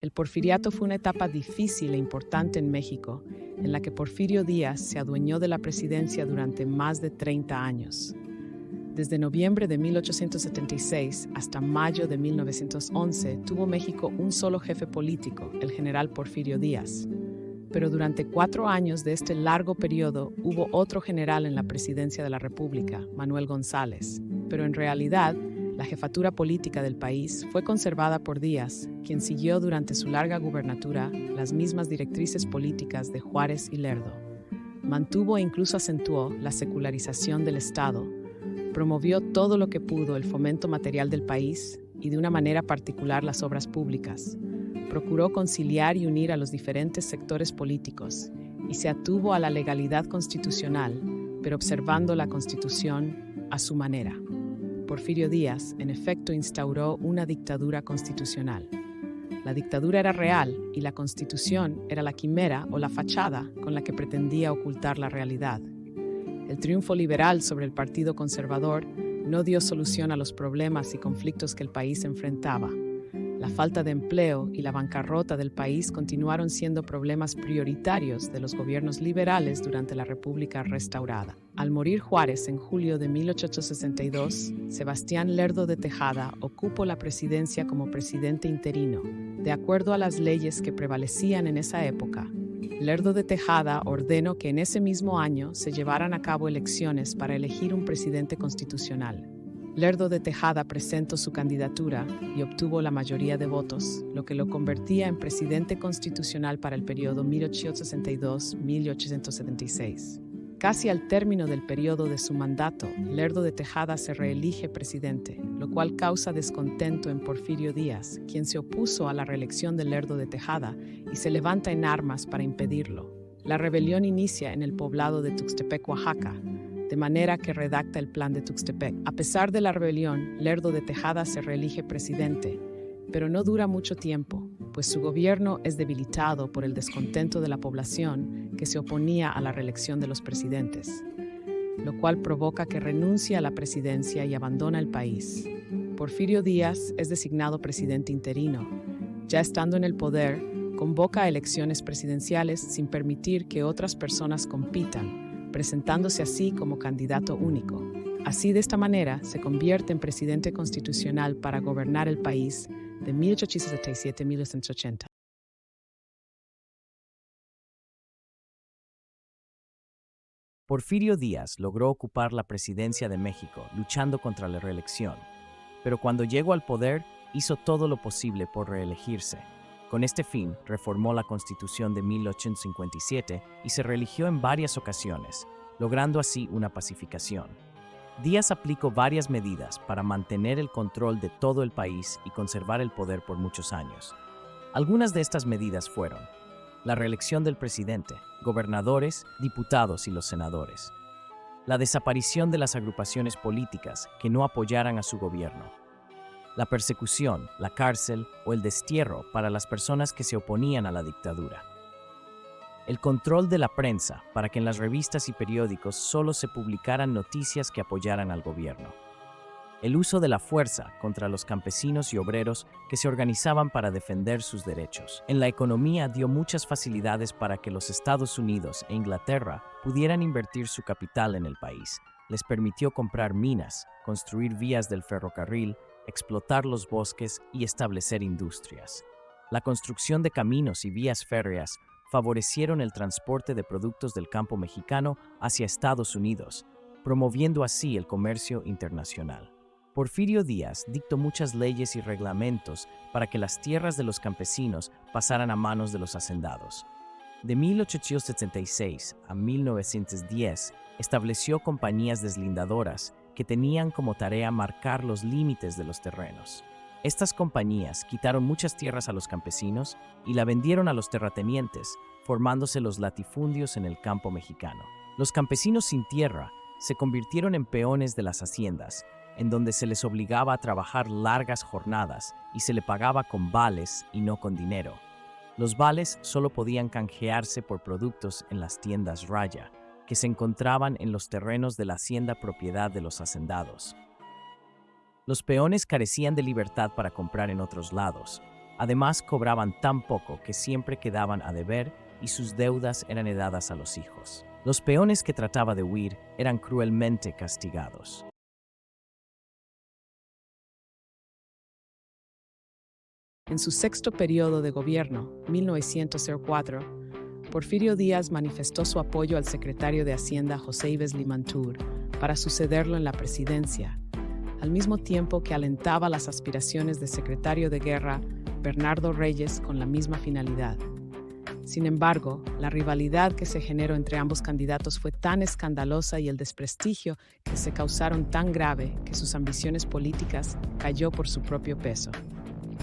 El porfiriato fue una etapa difícil e importante en México, en la que Porfirio Díaz se adueñó de la presidencia durante más de 30 años. Desde noviembre de 1876 hasta mayo de 1911 tuvo México un solo jefe político, el general Porfirio Díaz. Pero durante 4 años de este largo periodo hubo otro general en la presidencia de la República, Manuel González. Pero en realidad, la jefatura política del país fue conservada por Díaz, quien siguió durante su larga gubernatura las mismas directrices políticas de Juárez y Lerdo. Mantuvo e incluso acentuó la secularización del Estado, promovió todo lo que pudo el fomento material del país y de una manera particular las obras públicas. Procuró conciliar y unir a los diferentes sectores políticos y se atuvo a la legalidad constitucional, pero observando la Constitución a su manera. Porfirio Díaz, en efecto, instauró una dictadura constitucional. La dictadura era real y la Constitución era la quimera o la fachada con la que pretendía ocultar la realidad. El triunfo liberal sobre el Partido Conservador no dio solución a los problemas y conflictos que el país enfrentaba. La falta de empleo y la bancarrota del país continuaron siendo problemas prioritarios de los gobiernos liberales durante la República restaurada. Al morir Juárez en julio de 1862, Sebastián Lerdo de Tejada ocupó la presidencia como presidente interino. De acuerdo a las leyes que prevalecían en esa época, Lerdo de Tejada ordenó que en ese mismo año se llevaran a cabo elecciones para elegir un presidente constitucional. Lerdo de Tejada presentó su candidatura y obtuvo la mayoría de votos, lo que lo convertía en presidente constitucional para el periodo 1862-1876. Casi al término del periodo de su mandato, Lerdo de Tejada se reelige presidente, lo cual causa descontento en Porfirio Díaz, quien se opuso a la reelección de Lerdo de Tejada y se levanta en armas para impedirlo. La rebelión inicia en el poblado de Tuxtepec, Oaxaca, de manera que redacta el Plan de Tuxtepec. A pesar de la rebelión, Lerdo de Tejada se reelige presidente, pero no dura mucho tiempo, pues su gobierno es debilitado por el descontento de la población que se oponía a la reelección de los presidentes, lo cual provoca que renuncie a la presidencia y abandona el país. Porfirio Díaz es designado presidente interino. Ya estando en el poder, convoca a elecciones presidenciales sin permitir que otras personas compitan, presentándose así como candidato único. Así, de esta manera, se convierte en presidente constitucional para gobernar el país de 1877 a 1980. Porfirio Díaz logró ocupar la presidencia de México luchando contra la reelección, pero cuando llegó al poder hizo todo lo posible por reelegirse. Con este fin, reformó la Constitución de 1857 y se reeligió en varias ocasiones, logrando así una pacificación. Díaz aplicó varias medidas para mantener el control de todo el país y conservar el poder por muchos años. Algunas de estas medidas fueron la reelección del presidente, gobernadores, diputados y los senadores, la desaparición de las agrupaciones políticas que no apoyaran a su gobierno, la persecución, la cárcel o el destierro para las personas que se oponían a la dictadura, el control de la prensa para que en las revistas y periódicos solo se publicaran noticias que apoyaran al gobierno, el uso de la fuerza contra los campesinos y obreros que se organizaban para defender sus derechos. En la economía dio muchas facilidades para que los Estados Unidos e Inglaterra pudieran invertir su capital en el país. Les permitió comprar minas, construir vías del ferrocarril, explotar los bosques y establecer industrias. La construcción de caminos y vías férreas favorecieron el transporte de productos del campo mexicano hacia Estados Unidos, promoviendo así el comercio internacional. Porfirio Díaz dictó muchas leyes y reglamentos para que las tierras de los campesinos pasaran a manos de los hacendados. De 1876 a 1910, estableció compañías deslindadoras que tenían como tarea marcar los límites de los terrenos. Estas compañías quitaron muchas tierras a los campesinos y la vendieron a los terratenientes, formándose los latifundios en el campo mexicano. Los campesinos sin tierra se convirtieron en peones de las haciendas, en donde se les obligaba a trabajar largas jornadas y se le pagaba con vales y no con dinero. Los vales solo podían canjearse por productos en las tiendas raya, que se encontraban en los terrenos de la hacienda propiedad de los hacendados. Los peones carecían de libertad para comprar en otros lados, Además, cobraban tan poco que siempre quedaban a deber y sus deudas eran heredadas a los hijos. Los peones que trataba de huir eran cruelmente castigados. En su sexto periodo de gobierno, 1904, Porfirio Díaz manifestó su apoyo al secretario de Hacienda José Yves Limantour para sucederlo en la presidencia, al mismo tiempo que alentaba las aspiraciones del secretario de Guerra Bernardo Reyes con la misma finalidad. Sin embargo, la rivalidad que se generó entre ambos candidatos fue tan escandalosa y el desprestigio que se causaron tan grave que sus ambiciones políticas cayó por su propio peso.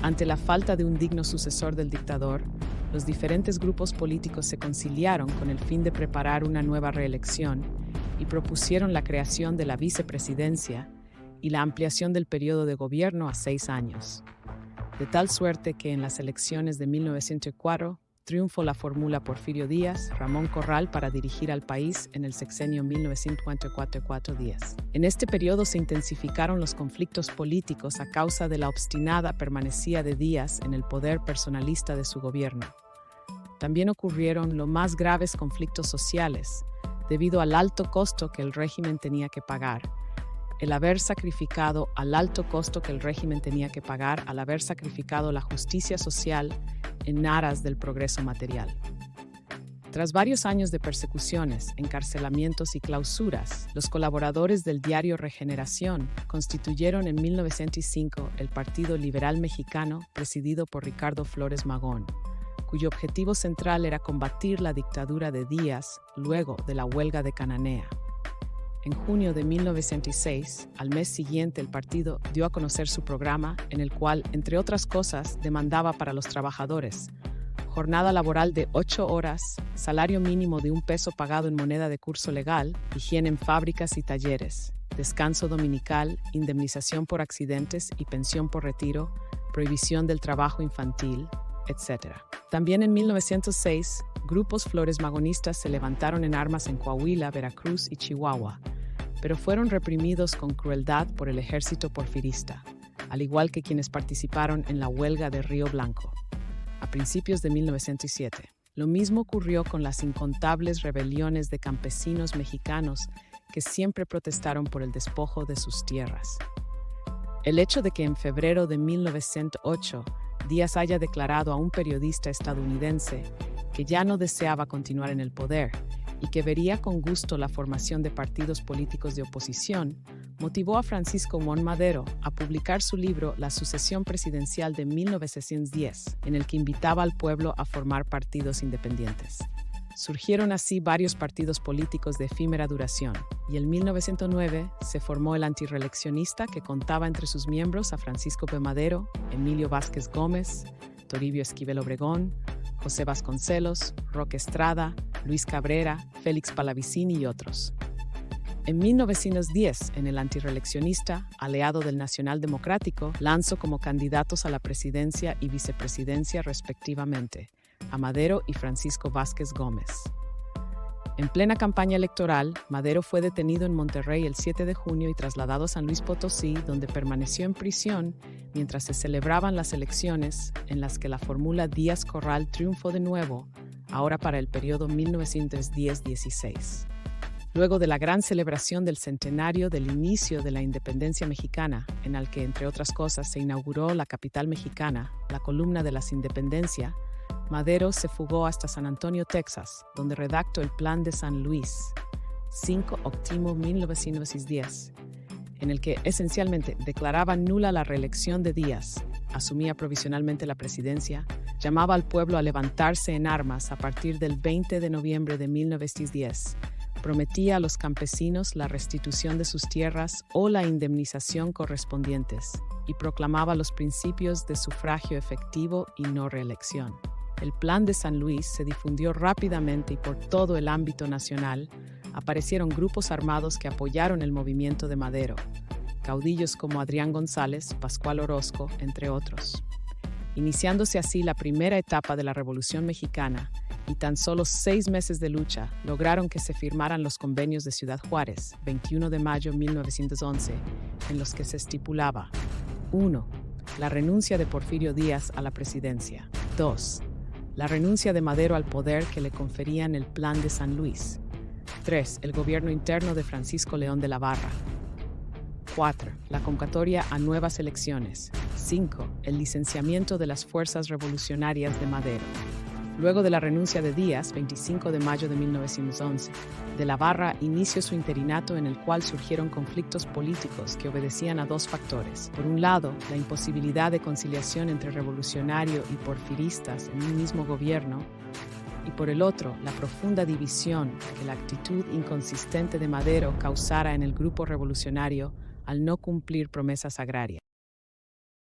Ante la falta de un digno sucesor del dictador, los diferentes grupos políticos se conciliaron con el fin de preparar una nueva reelección y propusieron la creación de la vicepresidencia y la ampliación del periodo de gobierno a 6 años. De tal suerte que en las elecciones de 1904 triunfó la fórmula Porfirio Díaz, Ramón Corral para dirigir al país en el sexenio 1904-Díaz. En este periodo se intensificaron los conflictos políticos a causa de la obstinada permanencia de Díaz en el poder personalista de su gobierno. También ocurrieron los más graves conflictos sociales, debido al alto costo que el régimen tenía que pagar. Al haber sacrificado la justicia social en aras del progreso material. Tras varios años de persecuciones, encarcelamientos y clausuras, los colaboradores del diario Regeneración constituyeron en 1905 el Partido Liberal Mexicano, presidido por Ricardo Flores Magón, cuyo objetivo central era combatir la dictadura de Díaz luego de la huelga de Cananea. En junio de 1906, al mes siguiente, el partido dio a conocer su programa, en el cual, entre otras cosas, demandaba para los trabajadores jornada laboral de 8 horas, salario mínimo de $1 pagado en moneda de curso legal, higiene en fábricas y talleres, descanso dominical, indemnización por accidentes y pensión por retiro, prohibición del trabajo infantil, etc. También en 1906, grupos floresmagonistas se levantaron en armas en Coahuila, Veracruz y Chihuahua, pero fueron reprimidos con crueldad por el ejército porfirista, al igual que quienes participaron en la huelga de Río Blanco, a principios de 1907. Lo mismo ocurrió con las incontables rebeliones de campesinos mexicanos que siempre protestaron por el despojo de sus tierras. El hecho de que en febrero de 1908 Díaz haya declarado a un periodista estadounidense que ya no deseaba continuar en el poder y que vería con gusto la formación de partidos políticos de oposición, motivó a Francisco Mon Madero a publicar su libro La sucesión presidencial de 1910, en el que invitaba al pueblo a formar partidos independientes. Surgieron así varios partidos políticos de efímera duración, y en 1909 se formó el antirreeleccionista, que contaba entre sus miembros a Francisco P. Madero, Emilio Vázquez Gómez, Toribio Esquivel Obregón, José Vasconcelos, Roque Estrada, Luis Cabrera, Félix Palavicini y otros. En 1910, en el antirreeleccionista, aliado del Nacional Democrático, lanzó como candidatos a la presidencia y vicepresidencia respectivamente a Madero y Francisco Vázquez Gómez. En plena campaña electoral, Madero fue detenido en Monterrey el 7 de junio y trasladado a San Luis Potosí, donde permaneció en prisión mientras se celebraban las elecciones en las que la fórmula Díaz-Corral triunfó de nuevo, ahora para el periodo 1910-16. Luego de la gran celebración del centenario del inicio de la independencia mexicana, en el que, entre otras cosas, se inauguró la capital mexicana, la columna de las Independencia, Madero se fugó hasta San Antonio, Texas, donde redactó el Plan de San Luis, 5 de octubre de 1910, en el que esencialmente declaraba nula la reelección de Díaz, asumía provisionalmente la presidencia, llamaba al pueblo a levantarse en armas a partir del 20 de noviembre de 1910, prometía a los campesinos la restitución de sus tierras o la indemnización correspondientes, y proclamaba los principios de sufragio efectivo y no reelección. El Plan de San Luis se difundió rápidamente y por todo el ámbito nacional aparecieron grupos armados que apoyaron el movimiento de Madero, caudillos como Adrián González, Pascual Orozco, entre otros. Iniciándose así la primera etapa de la Revolución Mexicana, y tan solo 6 meses de lucha lograron que se firmaran los convenios de Ciudad Juárez, 21 de mayo de 1911, en los que se estipulaba: 1. La renuncia de Porfirio Díaz a la presidencia. 2. La renuncia de Madero al poder que le conferían el Plan de San Luis. 3. El gobierno interno de Francisco León de la Barra. 4. La convocatoria a nuevas elecciones. 5. El licenciamiento de las fuerzas revolucionarias de Madero. Luego de la renuncia de Díaz, 25 de mayo de 1911, de la Barra inició su interinato en el cual surgieron conflictos políticos que obedecían a dos factores. Por un lado, la imposibilidad de conciliación entre revolucionario y porfiristas en un mismo gobierno, y por el otro, la profunda división que la actitud inconsistente de Madero causara en el grupo revolucionario al no cumplir promesas agrarias.